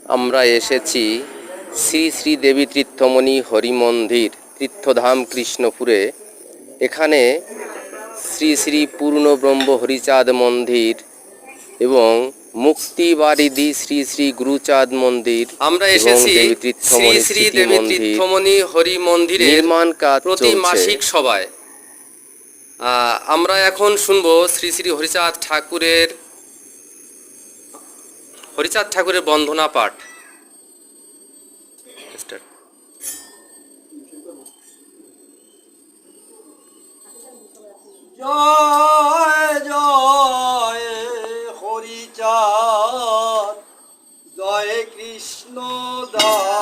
আমরা এসেছি শ্রী শ্রী দেবী তীর্থমণি হরি মন্দির তীর্থধাম কৃষ্ণপুরে। এখানে শ্রী শ্রী পূর্ণব্রহ্ম হরিচাঁদ মন্দির এবং মুক্তিবারিধি শ্রী শ্রী গুরুচাঁদ মন্দির আমরা এবং এসেছি দেবী শ্রী তীর্থমণি শ্রী স্মৃতি দেবী মন্দির তীর্থমণি হরি মন্দিরের নির্মাণ কাজ প্রতি চলছে। মাসিক সভায় আমরা এখন শুনবো শ্রী শ্রী হরিচাঁদ ঠাকুরের বন্দনা পাঠ। জয় জয় হরিচাঁদ, জয় কৃষ্ণ দাস।